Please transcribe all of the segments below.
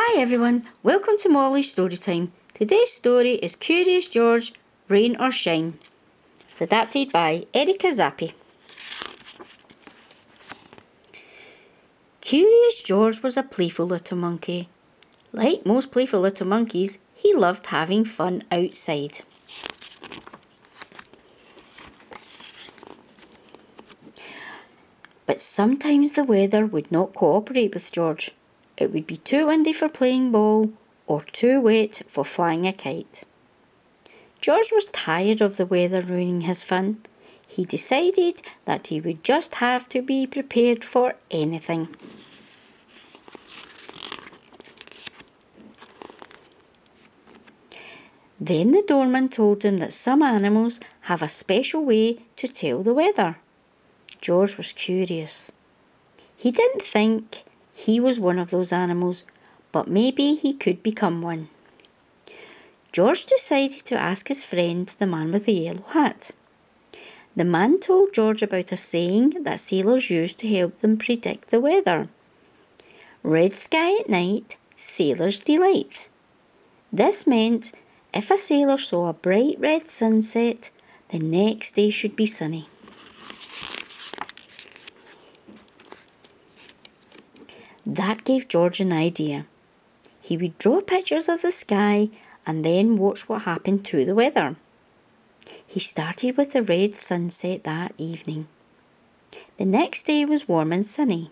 Hi everyone, welcome to Molly's Storytime. Today's story is Curious George, Rain or Shine. It's adapted by Erica Zappi. Curious George was a playful little monkey. Like most playful little monkeys, he loved having fun outside. But sometimes the weather would not cooperate with George. It would be too windy for playing ball or too wet for flying a kite. George was tired of the weather ruining his fun. He decided that he would just have to be prepared for anything. Then the doorman told him that some animals have a special way to tell the weather. George was curious. He didn't think he was one of those animals, but maybe he could become one. George decided to ask his friend, the man with the yellow hat. The man told George about a saying that sailors use to help them predict the weather. Red sky at night, sailors' delight. This meant if a sailor saw a bright red sunset, the next day should be sunny. That gave George an idea. He would draw pictures of the sky and then watch what happened to the weather. He started with a red sunset that evening. The next day was warm and sunny.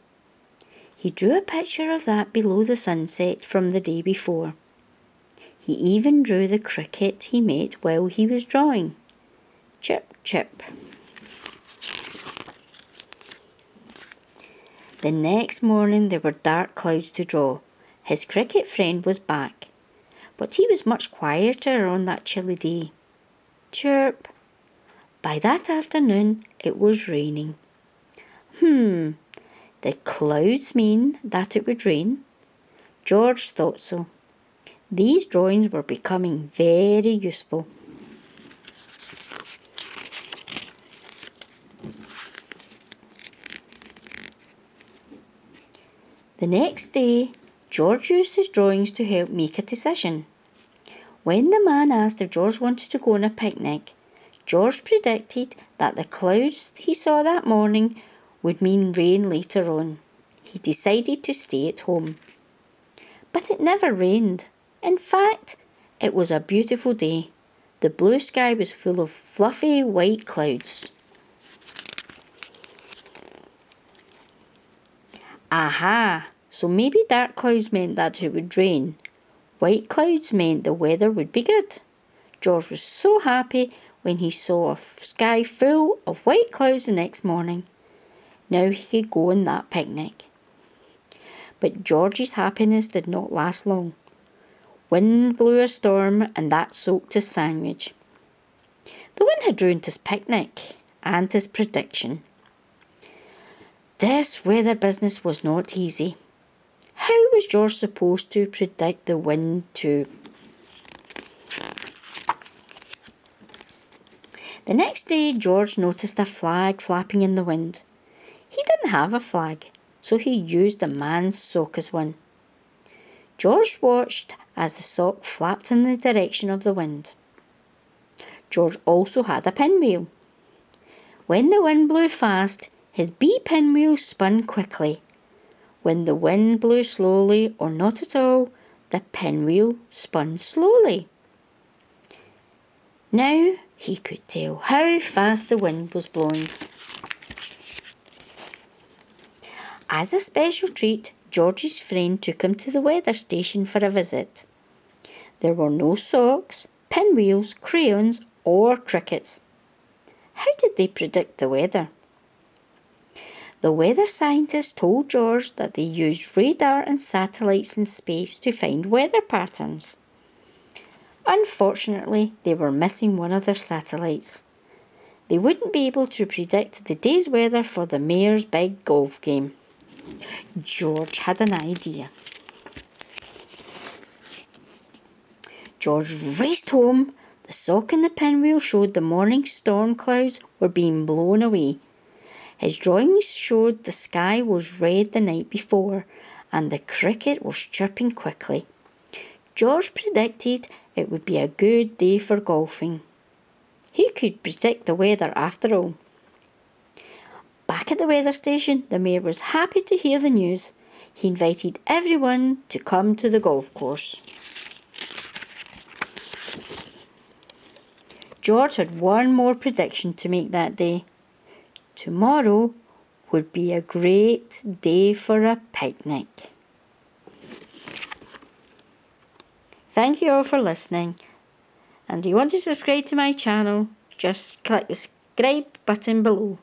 He drew a picture of that below the sunset from the day before. He even drew the cricket he met while he was drawing. Chirp, chirp. The next morning there were dark clouds to draw. His cricket friend was back, but he was much quieter on that chilly day. Chirp. By that afternoon it was raining. Did clouds mean that it would rain? George thought so. These drawings were becoming very useful. The next day, George used his drawings to help make a decision. When the man asked if George wanted to go on a picnic, George predicted that the clouds he saw that morning would mean rain later on. He decided to stay at home. But it never rained. In fact, it was a beautiful day. The blue sky was full of fluffy white clouds. Aha! So maybe dark clouds meant that it would rain. White clouds meant the weather would be good. George was so happy when he saw a sky full of white clouds the next morning. Now he could go on that picnic. But George's happiness did not last long. Wind blew a storm and that soaked his sandwich. The wind had ruined his picnic and his prediction. This weather business was not easy. How was George supposed to predict the wind too? The next day, George noticed a flag flapping in the wind. He didn't have a flag, so he used the man's sock as one. George watched as the sock flapped in the direction of the wind. George also had a pinwheel. When the wind blew fast, his bee pinwheel spun quickly. When the wind blew slowly or not at all, the pinwheel spun slowly. Now he could tell how fast the wind was blowing. As a special treat, George's friend took him to the weather station for a visit. There were no socks, pinwheels, crayons, or crickets. How did they predict the weather? The weather scientists told George that they used radar and satellites in space to find weather patterns. Unfortunately, they were missing one of their satellites. They wouldn't be able to predict the day's weather for the mayor's big golf game. George had an idea. George raced home. The sock and the pinwheel showed the morning storm clouds were being blown away. His drawings showed the sky was red the night before and the cricket was chirping quickly. George predicted it would be a good day for golfing. He could predict the weather after all. Back at the weather station, the mayor was happy to hear the news. He invited everyone to come to the golf course. George had one more prediction to make that day. Tomorrow would be a great day for a picnic. Thank you all for listening. And if you want to subscribe to my channel, just click the subscribe button below.